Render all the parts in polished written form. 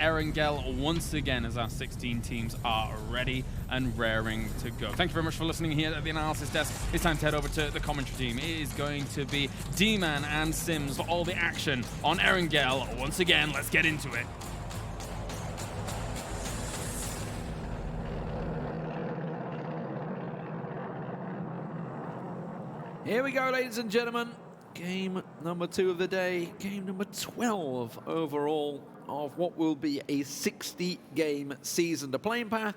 Erangel once again as our 16 teams are ready and raring to go. Thank you very much for listening here at the analysis desk. It's time to head over to the commentary team. It is going to be D-Man and Sims for all the action on Erangel. Once again, let's get into it. Here we go, ladies and gentlemen. Game number 2 of the day. Game number 12 overall of what will be a 60-game season. The playing path,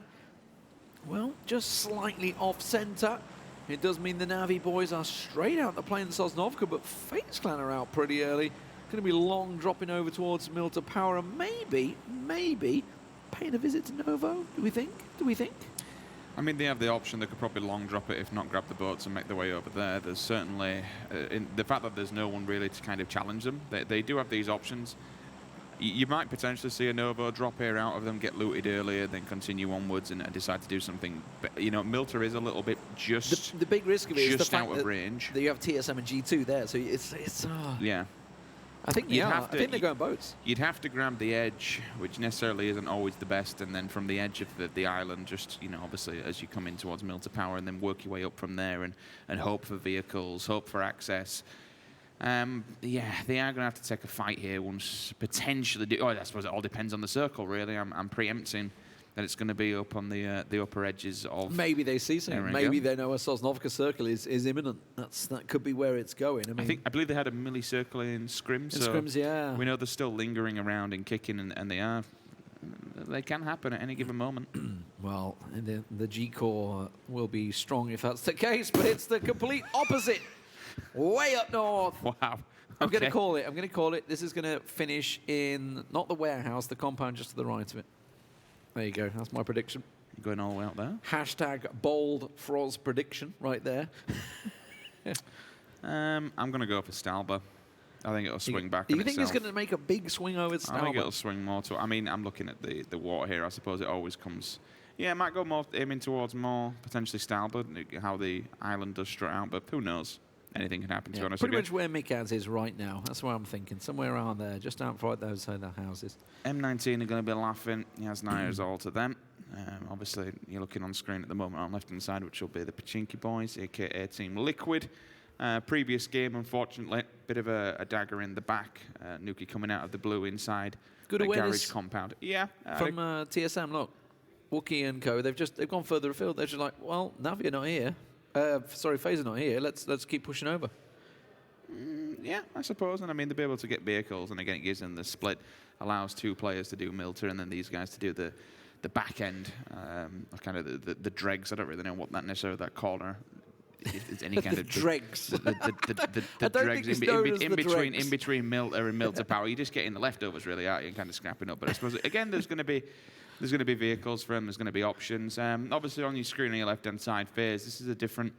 well, just slightly off-center. It does mean the Navi boys are straight out to play in Sosnovka, but FaZe Clan are out pretty early. Going to be long dropping over towards Milta Power and maybe paying a visit to Novo. Do we think? I mean, they have the option. They could probably long drop it, if not grab the boats and make their way over there. There's certainly in the fact that there's no one really to kind of challenge them. They do have these options. You might potentially see a Novo drop here out of them, get looted earlier, then continue onwards and decide to do something. But, you know, Milta is a little bit just the big risk of it is the fact out of range. that you have TSM and G2 there, so it's yeah. I think I think they're going boats. You'd have to grab the edge, which necessarily isn't always the best, and then from the edge of the island, just, you know, obviously as you come in towards Milta Power, and then work your way up from there and hope for vehicles, hope for access. Yeah, they are going to have to take a fight here once potentially. I suppose it all depends on the circle, really. I'm preempting that it's going to be up on the upper edges of. Maybe they see something. Maybe they know a Sosnovka circle is imminent. That could be where it's going. I believe they had a milli circle in scrims. Scrims, yeah. We know they're still lingering around and kicking, and they can happen at any given moment. Well, the G core will be strong if that's the case, but it's the complete opposite. Way up north. Wow. Okay. I'm going to call it. This is going to finish in not the warehouse, the compound just to the right of it. There you go. That's my prediction. You're going all the way out there? Hashtag bold Froz prediction right there. I'm going to go for Stalba. I think it'll swing back. You think it's going to make a big swing over Stalba? I think it'll swing more to. I mean, I'm looking at the water here. I suppose it always comes. Yeah, it might go more aiming towards more potentially Stalba, how the island does strut out, but who knows? Anything can happen, to be honest. Pretty much where Mikaz is right now. That's where I'm thinking. Somewhere around there, just outside those houses. M19 are going to be laughing. He has Nires all to them. Obviously, you're looking on screen at the moment on the left-hand side, which will be the Pachinki boys, a.k.a. Team Liquid. Previous game, unfortunately, bit of a dagger in the back. Nuki coming out of the blue inside. Good the awareness. Garage compound. Yeah. From TSM, look. Wookie and co, they've gone further afield. They're just like, well, Navi are not here. Sorry, FaZe are not here. Let's keep pushing over. Yeah, I suppose. And I mean, they'll be able to get vehicles, and again, it gives them the split, allows 2 players to do Milta, and then these guys to do the back end, kind of the dregs. I don't really know what that necessarily that corner. Is any kind the of dregs. The dregs in between Milta and Milta Power. You're just getting the leftovers, really, aren't you, and kind of scrapping up. But I suppose again, there's going to be vehicles for them. There's going to be options. Obviously, on your screen on your left-hand side, FaZe, this is a different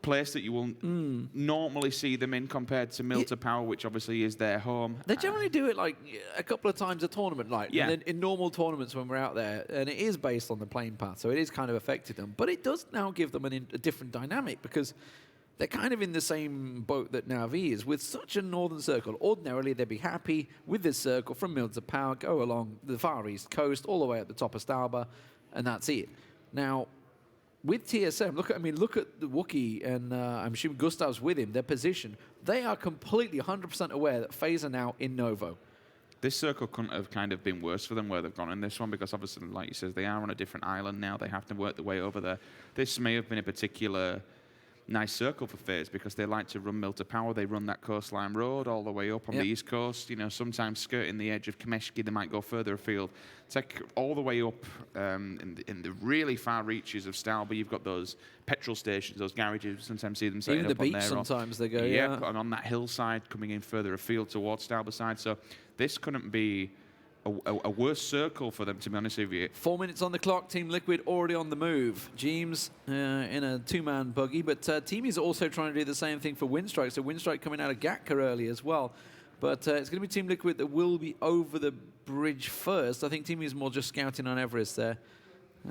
place that you will normally see them in compared to Milta Power, which obviously is their home. They generally do it like a couple of times a tournament, like in normal tournaments when we're out there, and it is based on the playing path, so it is kind of affected them. But it does now give them a different dynamic because they're kind of in the same boat that Navi is with such a northern circle. Ordinarily, they'd be happy with this circle from Milta Power, go along the far east coast, all the way at the top of Stalba, and that's it. Now, with TSM, look at the Wookiee, and I'm assuming Gustav's with him, their position. They are completely 100% aware that FaZe are now in Novo. This circle couldn't have kind of been worse for them where they've gone in this one, because obviously, like you said, they are on a different island now. They have to work their way over there. This may have been a particular nice circle for FaZe because they like to run Milta Power. They run that coastline road all the way up on the east coast. You know, sometimes skirting the edge of Kameshki, they might go further afield. Take all the way up in the really far reaches of Stalba. You've got those petrol stations, those garages. Sometimes see them setting up on there. Even the beach sometimes they go, and on that hillside coming in further afield towards Stalba side. So this couldn't be a worse circle for them, to be honest with you. 4 minutes on the clock. Team Liquid already on the move. Jeems in a 2-man buggy, but Team is also trying to do the same thing for Winstrike. So Winstrike coming out of Gatka early as well. But it's going to be Team Liquid that will be over the bridge first. I think Team is more just scouting on Everest there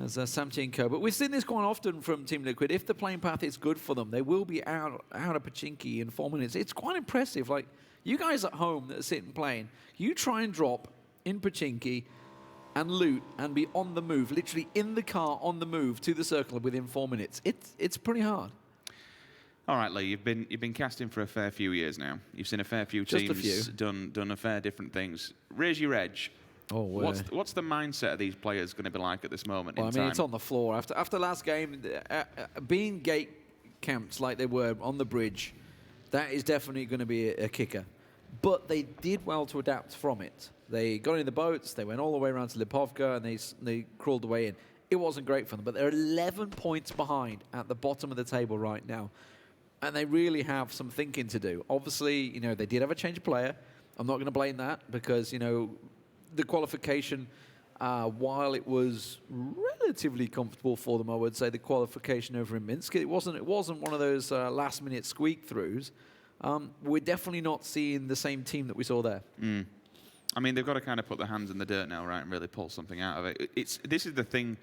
as Samti and co. But we've seen this quite often from Team Liquid. If the playing path is good for them, they will be out of Pachinki in 4 minutes. It's quite impressive. Like, you guys at home that are sitting playing, you try and drop in Pachinki and loot and be on the move, literally in the car on the move to the circle within 4 minutes. It's pretty hard. All right, Lee, you've been casting for a fair few years now. You've seen a fair few Just teams a few. done a fair different things. Raise your edge. Oh, What's the mindset of these players going to be like at this moment in time? It's on the floor. After last game, being gate camped like they were on the bridge, that is definitely going to be a kicker. But they did well to adapt from it. They got in the boats, they went all the way around to Lipovka, and they crawled the way in. It wasn't great for them, but they're 11 points behind at the bottom of the table right now. And they really have some thinking to do. Obviously, they did have a change of player. I'm not going to blame that because, the qualification, while it was relatively comfortable for them, I would say the qualification over in Minsk, it wasn't one of those last-minute squeak-throughs. We're definitely not seeing the same team that we saw there. I mean, they've got to kind of put their hands in the dirt now, right, and really pull something out of it. This is the thing.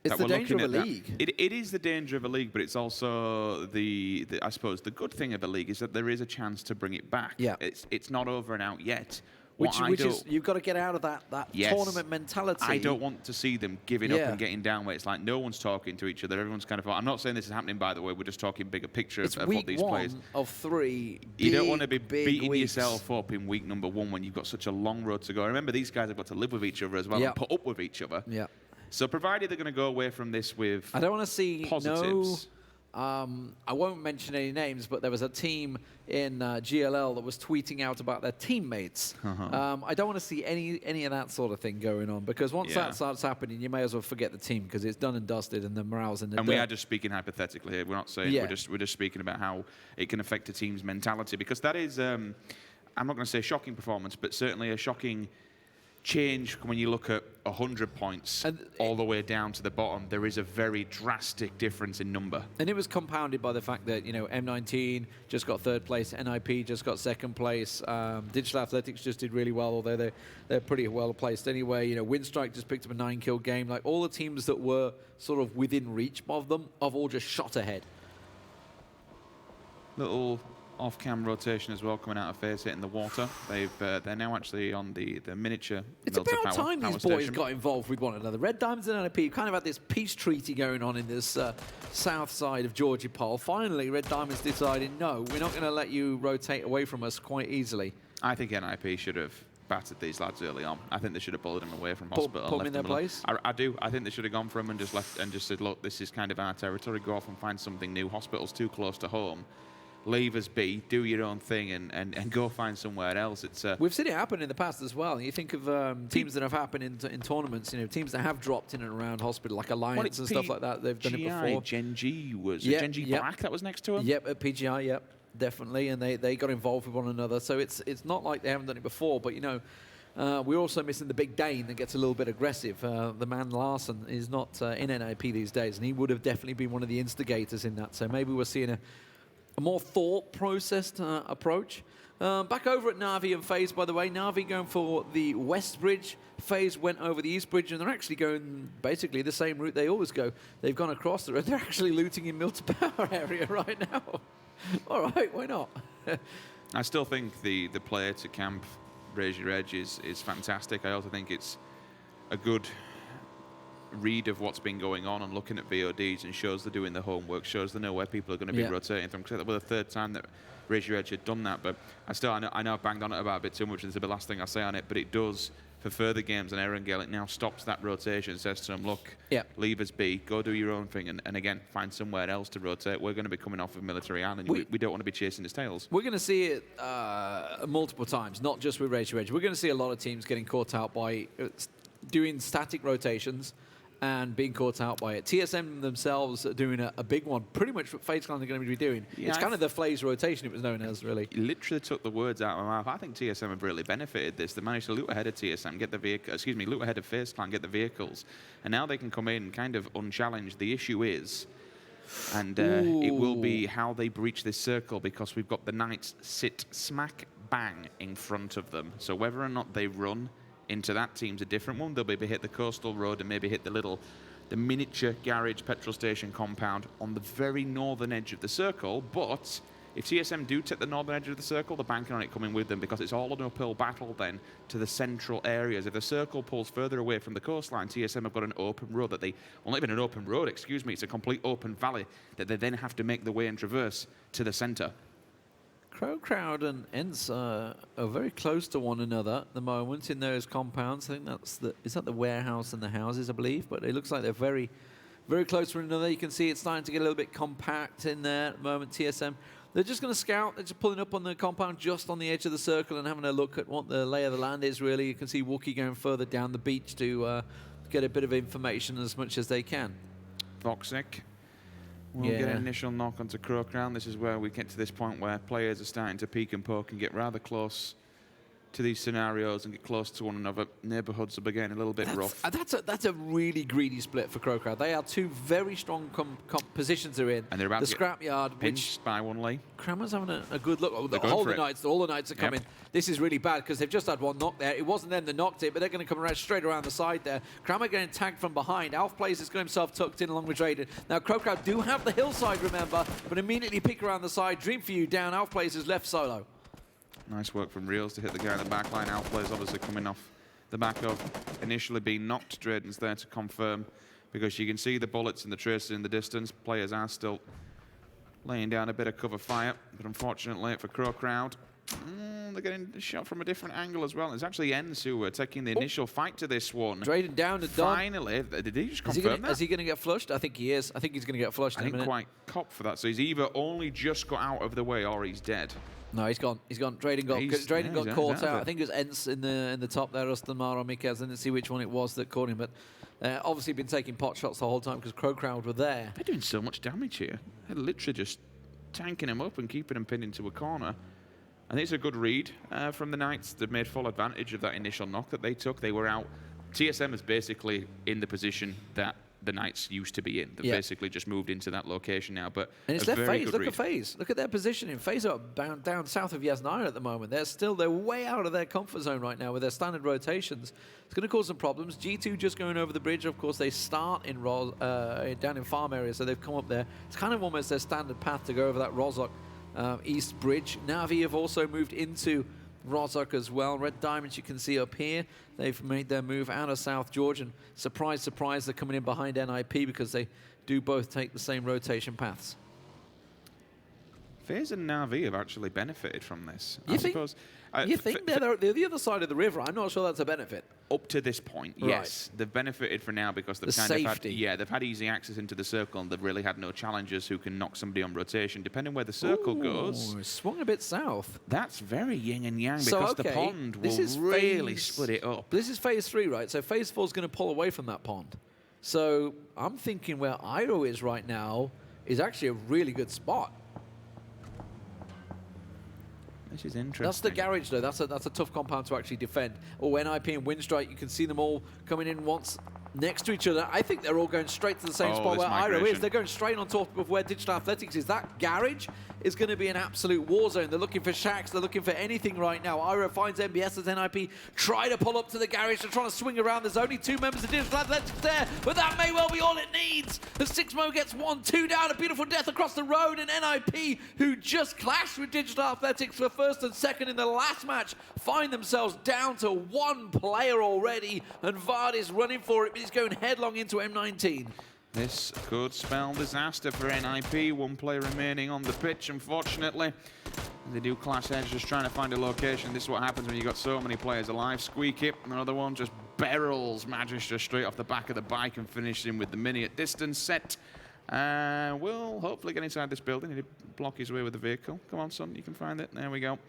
It's the danger of a league. It is the danger of a league, but it's also I suppose the good thing of a league is that there is a chance to bring it back. Yeah. It's not over and out yet. Which is, you've got to get out of that tournament mentality. I don't want to see them giving up and getting down where it's like no one's talking to each other. Everyone's kind of. I'm not saying this is happening, by the way. We're just talking bigger picture of what these players. Week 1 of 3. You don't want to be beating weeks. yourself up in week number 1 when you've got such a long road to go. Remember, these guys have got to live with each other as well and put up with each other. Yeah. So provided they're going to go away from this with I don't want to see positives. I won't mention any names, but there was a team in GLL that was tweeting out about their teammates. I don't want to see any of that sort of thing going on because once that starts happening, you may as well forget the team because it's done and dusted and the morale's in the dirt. We are just speaking hypothetically here. We're not saying we're just speaking about how it can affect a team's mentality because that is I'm not going to say shocking performance, but certainly a shocking change when you look at 100 points all the way down to the bottom. There is a very drastic difference in number. And it was compounded by the fact that, M19 just got 3rd place, NIP just got 2nd place, Digital Athletics just did really well, although they're pretty well placed anyway. Winstrike just picked up a 9-kill game. Like all the teams that were sort of within reach of them have all just shot ahead. Little off-cam rotation as well coming out of FACEIT in the water. They're now actually on the miniature. It's about time these boys got involved with one another. Red Diamonds and NIP kind of had this peace treaty going on in this south side of Georgia Pole. Finally, Red Diamonds decided, no, we're not going to let you rotate away from us quite easily. I think NIP should have battered these lads early on. I think they should have bullied them away from hospital. Put them in their place? I do. I think they should have gone for them and just said, look, this is kind of our territory. Go off and find something new. Hospital's too close to home. Leave us be, do your own thing, and go find somewhere else. We've seen it happen in the past as well. You think of teams that have happened in tournaments, teams that have dropped in and around hospital, like Alliance and stuff like that. They've done it before. Gen G was Gen G Black that was next to him? Yep, at PGI, yep, definitely. And they got involved with one another. So it's not like they haven't done it before, but, we're also missing the big Dane that gets a little bit aggressive. The man Larson is not in NIP these days, and he would have definitely been one of the instigators in that. So maybe we're seeing a more thought-processed approach. Back over at Na'Vi and FaZe, by the way. Na'Vi going for the West Bridge. FaZe went over the East Bridge, and they're actually going basically the same route they always go. They've gone across the road. They're actually looting in Milton Power area right now. All right, why not? I still think the player to camp Raise Your Edge is fantastic. I also think it's a good read of what's been going on and looking at VODs and shows they're doing the homework, shows they know where people are going to be rotating from. That was the 3rd time that Raise Your Edge had done that, but I know I've banged on it about a bit too much, and this will be the last thing I say on it, but it does for further games and Erangel. It now stops that rotation, says to them, look, leave us be, go do your own thing, and again, find somewhere else to rotate. We're going to be coming off of Military Island. We don't want to be chasing his tails. We're going to see it multiple times, not just with Raise Your Edge. We're going to see a lot of teams getting caught out by doing static rotations and being caught out by it. TSM themselves are doing a big one, pretty much what FaZe Clan are going to be doing. It's kind of the FaZe rotation it was known as, really. You literally took the words out of my mouth. I think TSM have really benefited this. They managed to loot ahead of TSM, get the vehicle, loot ahead of FaZe Clan, get the vehicles, and now they can come in kind of unchallenged. The issue is, and it will be how they breach this circle, because we've got the Knights sit smack bang in front of them. So whether or not they run into that team's a different one. They'll maybe hit the coastal road and maybe hit the miniature garage petrol station compound on the very northern edge of the circle. But if TSM do take the northern edge of the circle, they're banking on it coming with them because it's all an uphill battle then to the central areas. If the circle pulls further away from the coastline, TSM have got an open road that they, well, not even an open road, excuse me, it's a complete open valley that they then have to make the way and traverse to the center. CrowCrowd and ENCE are very close to one another at the moment in those compounds. I think is that the warehouse and the houses, I believe, but it looks like they're very, very close to one another. You can see it's starting to get a little bit compact in there at the moment, TSM. They're just going to scout. They're just pulling up on the compound just on the edge of the circle and having a look at what the lay of the land is, really. You can see Wookie going further down the beach to get a bit of information as much as they can. Voxic will get an initial knock onto CrowCrowd. This is where we get to this point where players are starting to peek and poke and get rather close to these scenarios and get close to one another. Neighborhoods are getting a little bit rough. That's a really greedy split for CrowCrowd. They are two very strong positions they're in. And they're about the scrapyard, pinched by one lane. Crammer's having a good look. All the Knights are coming. This is really bad because they've just had one knock there. It wasn't them that knocked it, but they're going to come around straight around the side there. Crammer getting tagged from behind. Alf Plays has got himself tucked in along with Drayden. Now CrowCrowd do have the hillside, remember, but immediately pick around the side. Dream for you down. Alf Plays is left solo. Nice work from Reels to hit the guy in the back line. Outplay's obviously coming off the back of initially being knocked. Drayden's there to confirm because you can see the bullets and the traces in the distance. Players are still laying down a bit of cover fire, but unfortunately for CrowCrowd, they're getting shot from a different angle as well. It's actually ENCE who were taking the initial fight to this one. Drayden down and done. Finally, did he just confirm that? Is he going to get flushed? I think he is. I think he's going to get flushed in a minute. I didn't quite cop for that. So he's either only just got out of the way or he's dead. No, he's gone. He's gone. Drayden got caught out. I think it was ENCE in the top there, Ustamar or Mikaz. I didn't see which one it was that caught him, but obviously been taking pot shots the whole time because CrowCrowd were there. They're doing so much damage here. They're literally just tanking him up and keeping him pinned into a corner. I think it's a good read from the Knights. They've made full advantage of that initial knock that they took. They were out. TSM is basically in the position that the Knights used to be in. They've basically just moved into that location now. But and it's left FaZe. Look at FaZe. Look at their positioning. FaZe are down south of Yasnaya at the moment. They're way out of their comfort zone right now with their standard rotations. It's going to cause some problems. G2 just going over the bridge. Of course, they start in down in farm area, so they've come up there. It's kind of almost their standard path to go over that Rozhok East Bridge. Na'Vi have also moved into Rozhok as well. Red Diamonds you can see up here. They've made their move out of South Georgia. And surprise, surprise, they're coming in behind NIP because they do both take the same rotation paths. FaZe and Na'Vi have actually benefited from this. You think they're the other side of the river? I'm not sure that's a benefit. Up to this point, yes. They've benefited for now because they've they've had easy access into the circle and they've really had no challengers who can knock somebody on rotation. Depending where the circle goes. Swung a bit south. That's very yin and yang because the pond will really split it up. This is phase 3, right? So phase 4 is going to pull away from that pond. So I'm thinking where Iroh is right now is actually a really good spot. This is interesting. That's the garage, though. That's a tough compound to actually defend. Oh, NIP and Winstrike, you can see them all coming in once next to each other. I think they're all going straight to the same spot where Iroh is. They're going straight on top of where Digital Athletics is. That garage is going to be an absolute war zone. They're looking for shacks. They're looking for anything right now. Iroh finds MBS as NIP. Try to pull up to the garage. They're trying to swing around. There's only 2 members of Digital Athletics there, but that may well be all it needs. The 6mo gets 1-2 down. A beautiful death across the road, and NIP, who just clashed with Digital Athletics for first and second in the last match, find themselves down to 1 player already, and VOD is running for it, but he's going headlong into M19. This could spell disaster for NIP. 1 player remaining on the pitch, unfortunately. They do clash edge, just trying to find a location. This is what happens when you've got so many players alive. Squeak it, another one just barrels Magister straight off the back of the bike and finishes him with the mini at distance set. Will hopefully get inside this building. He did block his way with the vehicle. Come on, son, you can find it. There we go.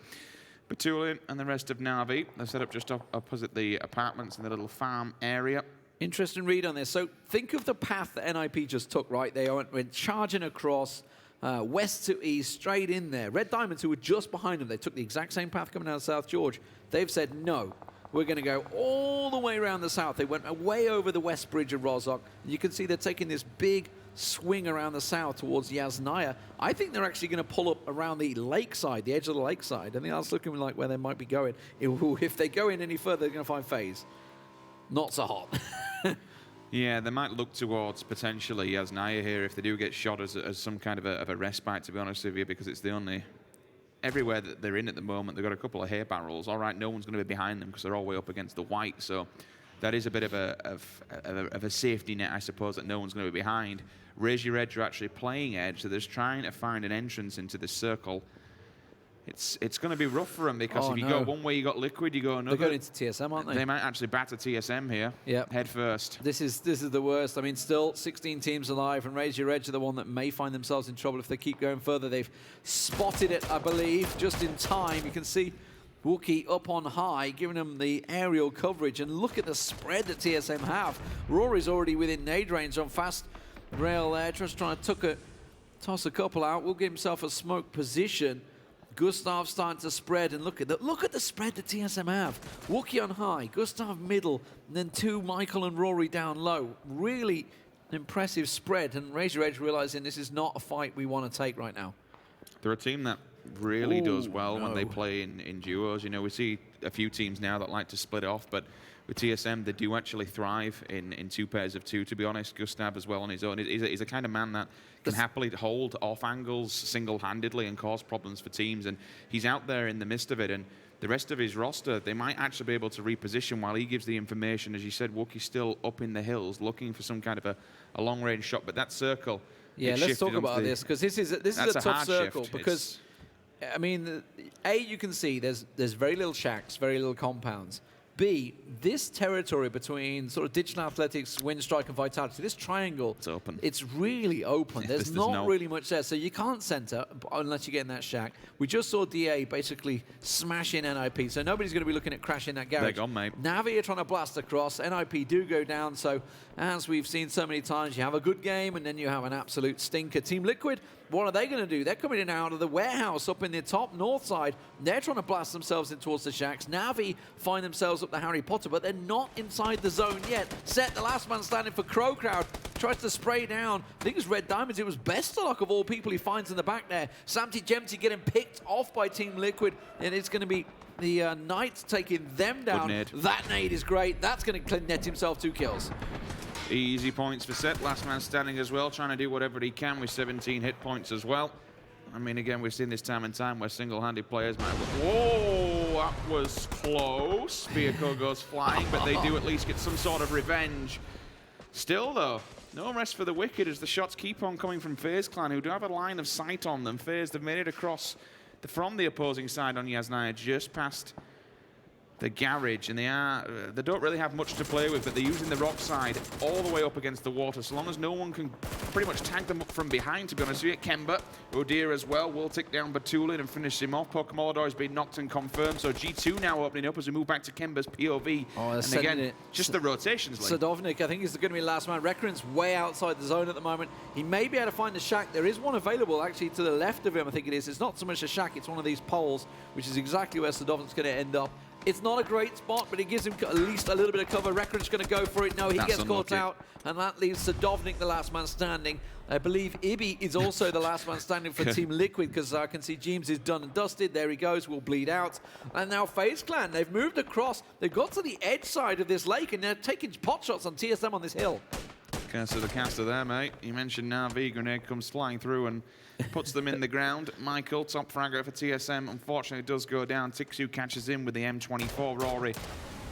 Batulian and the rest of Na'Vi. They're set up just opposite the apartments in the little farm area. Interesting read on this. So think of the path that NIP just took, right? They went charging across west to east, straight in there. Red Diamonds, who were just behind them, they took the exact same path coming out of South George. They've said, no, we're going to go all the way around the south. They went way over the west bridge of Rozhok. You can see they're taking this big swing around the south towards Yasnaya. I think they're actually going to pull up around the lakeside, the edge of the lakeside. I think that's looking like where they might be going. If they go in any further, they're going to find FaZe. Not so hot. Yeah, they might look towards potentially Yasnaya here if they do get shot as some kind of a respite, to be honest with you, because it's the only everywhere that they're in at the moment, they've got a couple of hay barrels. All right, no one's going to be behind them because they're all way up against the white. So that is a bit of a safety net, I suppose, that no one's going to be behind. Raise Your Edge are actually playing edge, so they're just trying to find an entrance into this circle. It's going to be rough for them because if you go one way, you got Liquid, you go another. They're going into TSM, aren't they? They might actually batter TSM here, head first. This is the worst. I mean, still 16 teams alive, and Raise Your Edge are the one that may find themselves in trouble if they keep going further. They've spotted it, I believe, just in time. You can see Wookie up on high, giving them the aerial coverage, and look at the spread that TSM have. Rory's already within nade range on fast rail there, just trying to toss a couple out. Will give himself a smoke position. Gustav starting to spread, and look at the spread that TSM have. Wookie on high, Gustav middle, and then 2 Michael and Rory down low. Really impressive spread, and Raise Your Edge realizing this is not a fight we want to take right now. They're a team that really does well when they play in duos. You know, we see a few teams now that like to split off, but with TSM, they do actually thrive in 2 pairs of 2, to be honest. Gustav as well on his own. He's a kind of man that can happily hold off angles single-handedly and cause problems for teams, and he's out there in the midst of it, and the rest of his roster, they might actually be able to reposition while he gives the information. As you said, Wookie's still up in the hills looking for some kind of a long-range shot, but that circle... Yeah, let's talk about this, because this is a tough circle, because... I mean, A, you can see there's very little shacks, very little compounds. B, this territory between sort of Digital Athletics, Winstrike, and Vitality, this triangle, it's open. It's really open. There's not really much there, so you can't center unless you get in that shack. We just saw DA basically smash in NIP, so nobody's going to be looking at crashing that garage. They're gone, mate. Navi are trying to blast across. NIP do go down, so as we've seen so many times, you have a good game, and then you have an absolute stinker. Team Liquid, what are they going to do? They're coming in and out of the warehouse up in the top north side. They're trying to blast themselves in towards the shacks. Navi find themselves up the Harry Potter, but they're not inside the zone yet. Set, the last man standing for CrowCrowd, tries to spray down. I think it's Red Diamonds. It was Bestalok of all people he finds in the back there. Samty Jemty getting picked off by Team Liquid, and it's going to be the Knights taking them down. That nade is great. That's going to net himself 2 kills. Easy points for Set, last man standing as well, trying to do whatever he can with 17 hit points as well. I mean, again, we've seen this time and time where single-handed players might... Whoa, that was close. Bierko goes flying, but they do at least get some sort of revenge. Still, though, no rest for the wicked as the shots keep on coming from FaZe Clan, who do have a line of sight on them. FaZe, they've made it across from the opposing side on Yasnaya, just past the garage, and they don't really have much to play with, but they're using the rock side all the way up against the water, so long as no one can pretty much tag them up from behind, to be honest with you. Kemba, Odir as well, will tick down Batulin and finish him off. Pokemon has been knocked and confirmed, so G2 now opening up as we move back to Kemba's POV. And again, just the rotations. Sadovnik, I think he's going to be last man. Recurrent's way outside the zone at the moment. He may be able to find the shack. There is one available actually to the left of him, I think it is. It's not so much a shack, it's one of these poles, which is exactly where Sadovnik's going to end up. It's not a great spot, but it gives him at least a little bit of cover. Recurrent's going to go for it. No, he gets caught out, and that leaves Sadovnik the last man standing. I believe Ibi is also the last man standing for Team Liquid, because I can see James is done and dusted. There he goes, will bleed out. And now FaZe Clan, they've moved across. They've got to the edge side of this lake, and they're taking pot shots on TSM on this hill. Caster the caster there, mate. You mentioned Navi, grenade comes flying through and puts them in the ground. Michael, top fragger for TSM, unfortunately does go down. Tixu catches him with the M24. Rory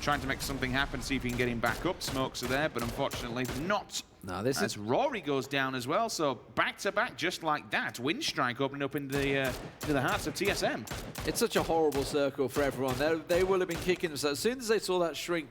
trying to make something happen, see if he can get him back up. Smokes are there, but unfortunately not. No, this is Rory goes down as well, so back-to-back just like that. Winstrike opening up into the hearts of TSM. It's such a horrible circle for everyone. They will have been kicking themselves. As soon as they saw that shrink,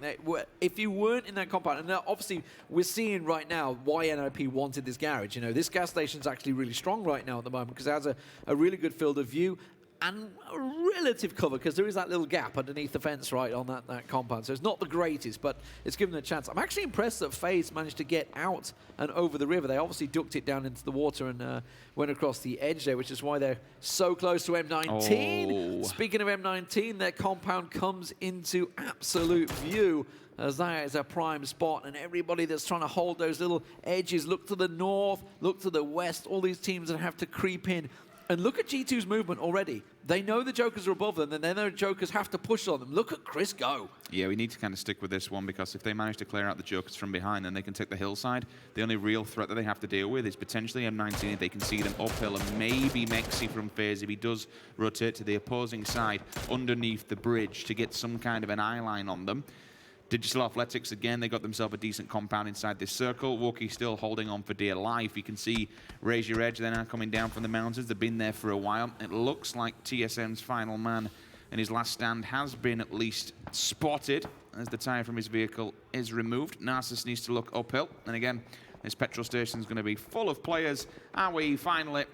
if you weren't in that compound, and obviously we're seeing right now why NIP wanted this garage. You know, this gas station's actually really strong right now at the moment because it has a really good field of view and a relative cover, because there is that little gap underneath the fence right on that compound. So it's not the greatest, but it's given a chance. I'm actually impressed that FaZe managed to get out and over the river. They obviously ducked it down into the water and went across the edge there, which is why they're so close to M19. Speaking of M19, their compound comes into absolute view, as that is a prime spot, and everybody that's trying to hold those little edges, look to the north, look to the west, all these teams that have to creep in And look at G2's movement already. They know the Jokers are above them, and then their Jokers have to push on them. Look at Chris go. Yeah, we need to kind of stick with this one, because if they manage to clear out the Jokers from behind, then they can take the hillside. The only real threat that they have to deal with is potentially M19 if they can see them uphill, and maybe Mexi from FaZe if he does rotate to the opposing side underneath the bridge to get some kind of an eye line on them. Digital Athletics, again, they got themselves a decent compound inside this circle. Wookie still holding on for dear life. You can see Raise Your Edge, they're now coming down from the mountains. They've been there for a while. It looks like TSM's final man and his last stand has been at least spotted as the tire from his vehicle is removed. Nasus needs to look uphill. And again, this petrol station is going to be full of players. Are we finally...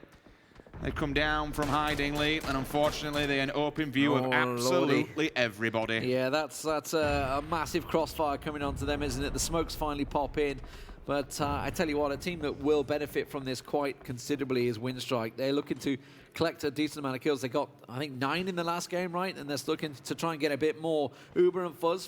They come down from hiding, Lee, and unfortunately they're in open view of absolutely everybody. Yeah, that's a massive crossfire coming onto them, isn't it? The smokes finally pop in. But I tell you what, a team that will benefit from this quite considerably is Winstrike. They're looking to collect a decent amount of kills. They got, I think, 9 in the last game, right? And they're looking to try and get a bit more. Uber and FaZe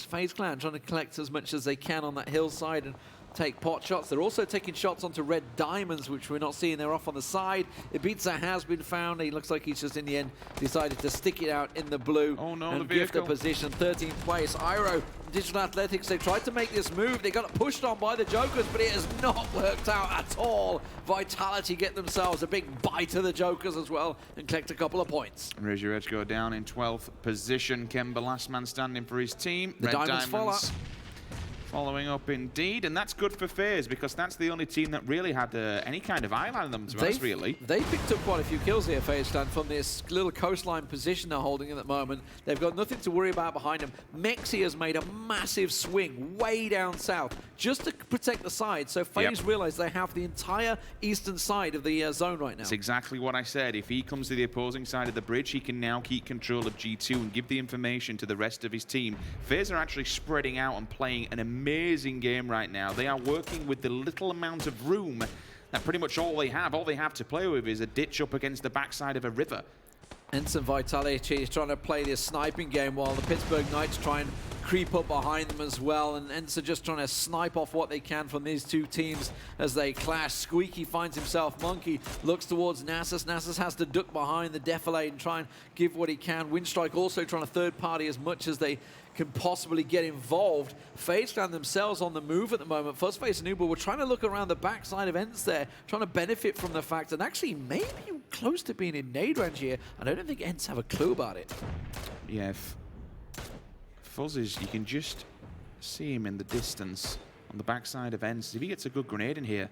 FaZe Clan trying to collect as much as they can on that hillside and take pot shots. They're also taking shots onto red diamonds, which we're not seeing. They're off on the side. Ibiza has been found. He looks like he's just in the end decided to stick it out in the blue. Oh no, and the give the vehicle. position. 13th place. Iro, Digital Athletics, they tried to make this move. They got pushed on by the Jokers, but it has not worked out at all. Vitality get themselves a big bite of the Jokers as well and collect a couple of points. Raise Your Edge go down in 12th position. Kemba, last man standing for his team. The Red Diamonds follow. Following up indeed, and that's good for FaZe because that's the only team that really had any kind of eye on them, to be honest, really. They picked up quite a few kills here, FaZe Clan, from this little coastline position they're holding at the moment. They've got nothing to worry about behind them. Mexi has made a massive swing way down south just to protect the side, so FaZe realize they have the entire eastern side of the zone right now. That's exactly what I said. If he comes to the opposing side of the bridge, he can now keep control of G2 and give the information to the rest of his team. FaZe are actually spreading out and playing an amazing game right now. They are working with the little amount of room that pretty much all they have to play with is a ditch up against the backside of a river. ENCE and Vitality is trying to play this sniping game while the Pittsburgh Knights try and creep up behind them as well, and ENCE just trying to snipe off what they can from these two teams as they clash. Squeaky finds himself. Monkey looks towards Nasus. Nasus has to duck behind the defilade and try and give what he can. Winstrike also trying to third party as much as they can possibly get involved. FaZe Clan themselves on the move at the moment. First FaZe and Uber were trying to look around the backside of ENCE there, trying to benefit from the fact, and actually maybe close to being in nade range here, and I don't think ENCE have a clue about it. Yeah, Fuzzes, you can just see him in the distance on the backside of ENCE. If he gets a good grenade in here,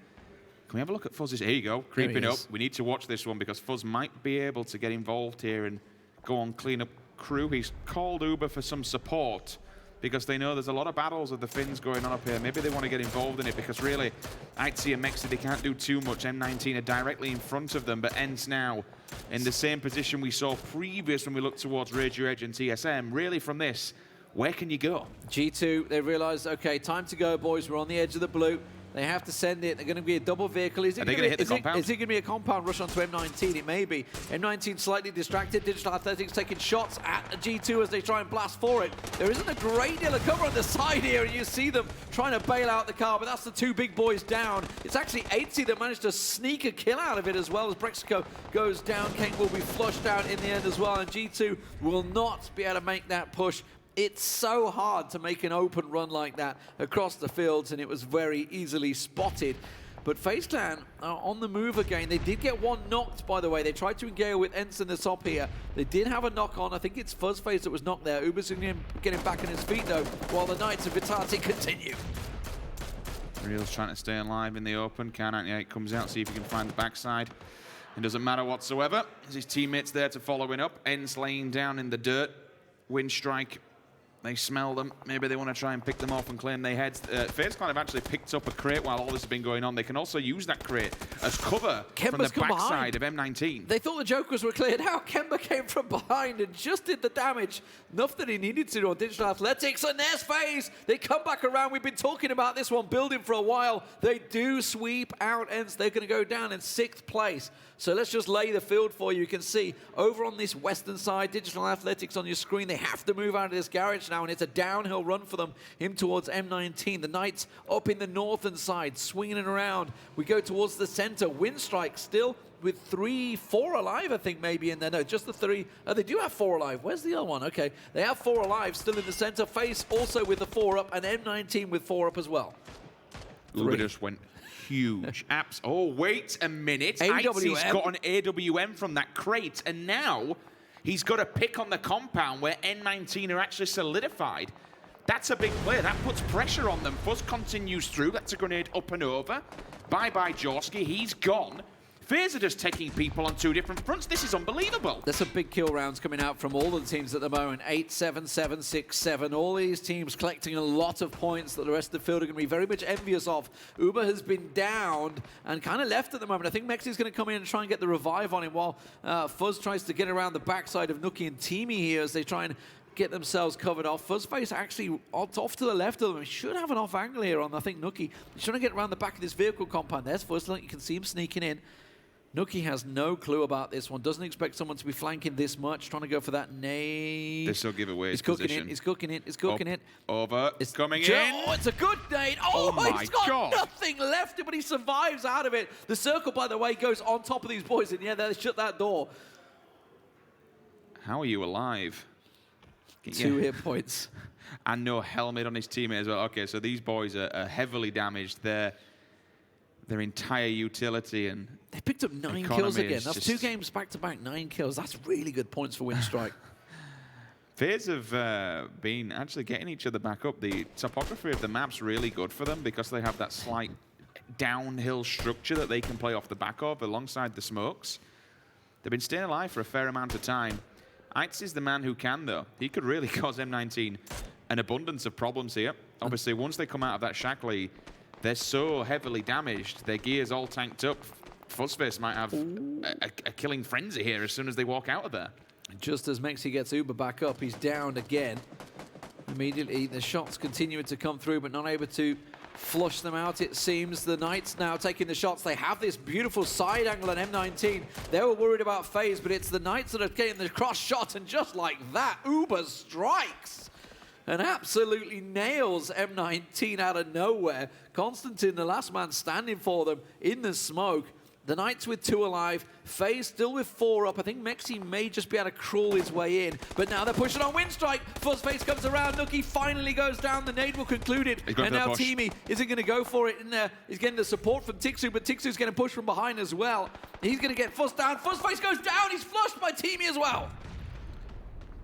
can we have a look at Fuzzes? Here you go, creeping up. We need to watch this one because Fuzz might be able to get involved here and go on clean up crew. He's called Uber for some support because they know there's a lot of battles of the Finns going on up here. Maybe they want to get involved in it because really, ENCE and Mexi, they can't do too much. M19 are directly in front of them, but ENCE now in the same position we saw previous when we looked towards Raise Your Edge and TSM. Really from this, where can you go? G2, they realize, okay, time to go, boys. We're on the edge of the blue. They have to send it. They're going to be a double vehicle. Is it going to be a compound rush onto M19? It may be. M19 slightly distracted. Digital Athletics taking shots at G2 as they try and blast for it. There isn't a great deal of cover on the side here, and you see them trying to bail out the car, but that's the two big boys down. It's actually ENCE that managed to sneak a kill out of it as well as Brexico goes down. King will be flushed out in the end as well, and G2 will not be able to make that push. It's so hard to make an open run like that across the fields, and it was very easily spotted. But FaZe Clan are on the move again. They did get one knocked, by the way. They tried to engage with ENCE in the top here. They did have a knock on. I think it's FaZe that was knocked there. Uber's going to get him back on his feet, though, while the Knights of Vitality continue. Real's trying to stay alive in the open. K98 comes out, see if he can find the backside. It doesn't matter whatsoever. There's his teammates there to follow him up. ENCE laying down in the dirt. Winstrike. They smell them. Maybe they want to try and pick them off and claim their heads. FaZe Clan have actually picked up a crate while all this has been going on. They can also use that crate as cover from the backside of M19. They thought the Jokers were cleared out. Kemba came from behind and just did the damage. Enough that he needed to do on Digital Athletics. And there's FaZe. They come back around. We've been talking about this one building for a while. They do sweep out ENCE. They're going to go down in 6th place. So let's just lay the field for you. You can see over on this western side, Digital Athletics on your screen. They have to move out of this garage now, and it's a downhill run for them in towards M19. The Knights up in the northern side, swinging it around. We go towards the center. Winstrike still with 4 alive, I think, maybe in there. No, just the 3. Oh, they do have 4 alive. Where's the other one? Okay, they have 4 alive still in the center. FaZe also with the 4 up, and M19 with 4 up as well. Uber just went huge. Apps. Oh, wait a minute. AWM. He's got an AWM from that crate, and now he's got a pick on the compound where N19 are actually solidified. That's a big play. That puts pressure on them. Fuzz continues through. That's a grenade up and over. Bye-bye, Jorski. He's gone. FaZe are just taking people on 2 different fronts. This is unbelievable. There's some big kill rounds coming out from all the teams at the moment. 8, 7, 7, 6, 7. All these teams collecting a lot of points that the rest of the field are going to be very much envious of. Uber has been downed and kind of left at the moment. I think Mexi's going to come in and try and get the revive on him while Fuzz tries to get around the backside of Nookie and Teamy here as they try and get themselves covered off. FaZe actually off to the left of them. He should have an off angle here on, I think, Nookie. He's trying to get around the back of this vehicle compound. There's Fuzz. You can see him sneaking in. Nookie has no clue about this one. Doesn't expect someone to be flanking this much. Trying to go for that nade. This will give away his cooking position. it. He's cooking it. He's cooking it. Over. It's coming in. Oh, it's a good nade. Oh, my he's got God. nothing left, but he survives out of it. The circle, by the way, goes on top of these boys, and yeah, they shut that door. How are you alive? 2 hit points. And no helmet on his teammate as well. Okay, so these boys are heavily damaged. Their entire utility and they picked up 9 kills again. That's 2 games back-to-back, 9 kills. That's really good points for Winstrike. FaZe have been actually getting each other back up. The topography of the map's really good for them because they have that slight downhill structure that they can play off the back of alongside the smokes. They've been staying alive for a fair amount of time. ENCE is the man who can, though. He could really cause M19 an abundance of problems here. Obviously, once they come out of that Shackley, they're so heavily damaged. Their gear's all tanked up. Fuzzface might have a killing frenzy here as soon as they walk out of there. Just as Mexi gets Uber back up, he's downed again. Immediately, the shots continuing to come through, but not able to flush them out, it seems. The Knights now taking the shots. They have this beautiful side angle on M19. They were worried about FaZe, but it's the Knights that are getting the cross shot, and just like that, Uber strikes and absolutely nails M19 out of nowhere. Constantine, the last man standing for them in the smoke. The Knights with 2 alive. FaZe still with 4 up. I think Mexi may just be able to crawl his way in. But now they're pushing on Winstrike. Fuzzface comes around. Nookie finally goes down. The nade will conclude it. And now Teamy isn't going to go for it. And he's getting the support from Tixu, but Tixu's going to push from behind as well. He's going to get Fuzz down. Fuzzface goes down. He's flushed by Teamy as well.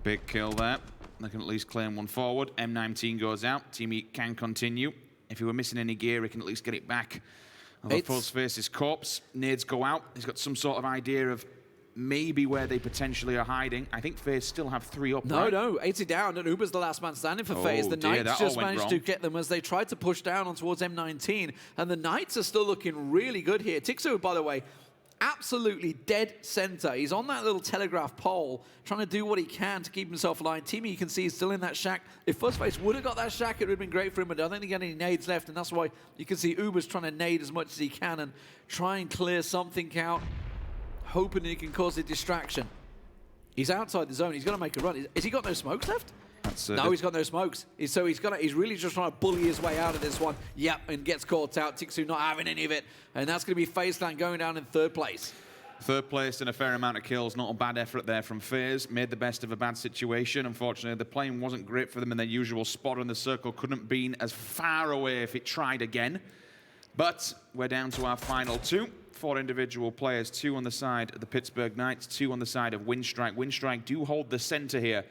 Big kill there. They can at least claim one forward. M19 goes out. Teamy can continue. If he were missing any gear, he can at least get it back. Although Fuzzface is corpse, nades go out. He's got some sort of idea of maybe where they potentially are hiding. I think FaZe still have 3 up. No, no, 80 down, and Uber's the last man standing for FaZe. The Knights just managed to get them as they tried to push down on towards M19, and the Knights are still looking really good here. Tixu, by the way, absolutely dead center. He's on that little telegraph pole, trying to do what he can to keep himself alive. Teamy, you can see, is still in that shack. If Fuzzface would have got that shack, it would have been great for him, but I don't think he got any nades left, and that's why you can see Uber's trying to nade as much as he can and try and clear something out, hoping he can cause a distraction. He's outside the zone. He's going to make a run. Has he got no smokes left? No, he's got no smokes. He's really just trying to bully his way out of this one. Yep, and gets caught out. Tixu not having any of it. And that's going to be FaZe Clan going down in 3rd place. 3rd place and a fair amount of kills. Not a bad effort there from FaZe. Made the best of a bad situation. Unfortunately, the plane wasn't great for them in their usual spot, and the circle couldn't have been as far away if it tried again. But we're down to our final 2. 4 individual players, 2 on the side of the Pittsburgh Knights, 2 on the side of Winstrike. Winstrike do hold the center here.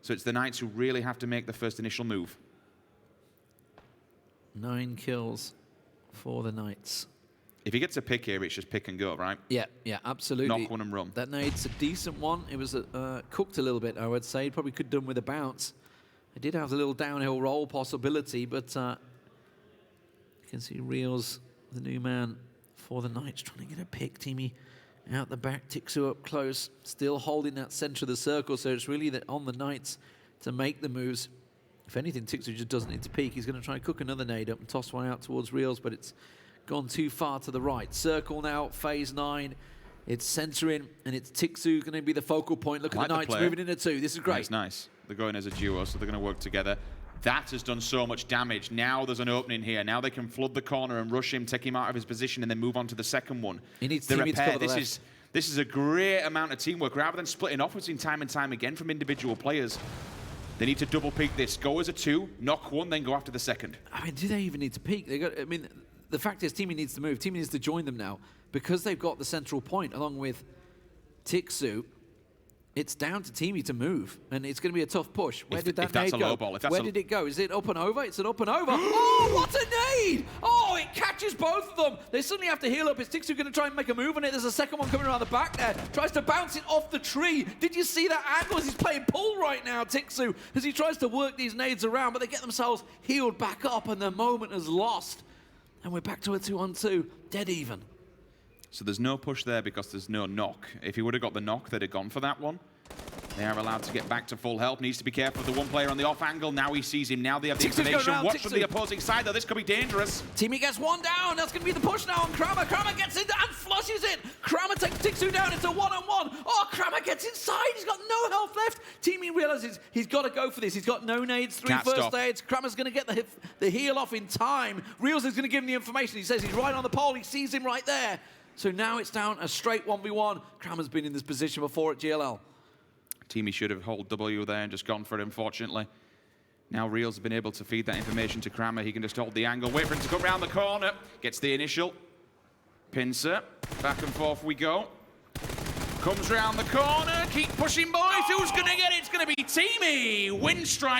So it's the Knights who really have to make the first initial move. 9 kills for the Knights. If he gets a pick here, it's just pick and go, right? Yeah, yeah, absolutely. Knock one and run. That nade's a decent one. It was cooked a little bit, I would say. Probably could have done with a bounce. It did have a little downhill roll possibility, but you can see Reels, the new man for the Knights, trying to get a pick. Teamy out the back, Tixu up close, still holding that center of the circle, so it's really on the Knights to make the moves. If anything, Tixu just doesn't need to peek. He's going to try and cook another nade up and toss one out towards Reels, but it's gone too far to the right. Circle now, phase 9. It's centering, and it's Tixu going to be the focal point. Look at the Knights moving into 2. This is great. Nice. They're going as a duo, so they're going to work together. That has done so much damage. Now there's an opening here. Now they can flood the corner and rush him, take him out of his position, and then move on to the second one. He needs the teammates to repair. cover the left. This is a great amount of teamwork. Rather than splitting off between time and time again from individual players, they need to double peak this. Go as a 2, knock 1, then go after the second. I mean, do they even need to peak? I mean, the fact is, Teamy needs to move. Teamy needs to join them now because they've got the central point along with Tixu. It's down to Teamy to move, and it's going to be a tough push. Where did that nade go? Where did it go? Is it up and over? It's an up and over. Oh, what a nade! Oh, it catches both of them. They suddenly have to heal up. Is Tixu going to try and make a move on it? There's a second one coming around the back there. Tries to bounce it off the tree. Did you see that angle as he's playing pull right now, Tixu, as he tries to work these nades around, but they get themselves healed back up, and the moment is lost. And we're back to a 2-on-2, dead even. So there's no push there because there's no knock. If he would have got the knock, they'd have gone for that one. They are allowed to get back to full health. Needs to be careful of the one player on the off angle. Now he sees him. Now they have the information. Watch from the opposing side, though. This could be dangerous. Teamy gets one down. That's going to be the push now on Kramer. Kramer gets in and flushes it. Kramer takes Tixu down. It's a 1-on-1. Oh, Kramer gets inside. He's got no health left. Teamy realizes he's got to go for this. He's got no nades, 3 first aids. Kramer's going to get the heal off in time. Reels is going to give him the information. He says he's right on the pole. He sees him right there. So now it's down a straight 1v1. Kramer's been in this position before at GLL. Teamy should have held W there and just gone for it, unfortunately. Now Reels has been able to feed that information to Kramer. He can just hold the angle, wait for him to come round the corner. Gets the initial. Pincer. Back and forth we go. Comes round the corner. Keep pushing, boys. Who's going to get it? It's going to be Teamy. Winstrike.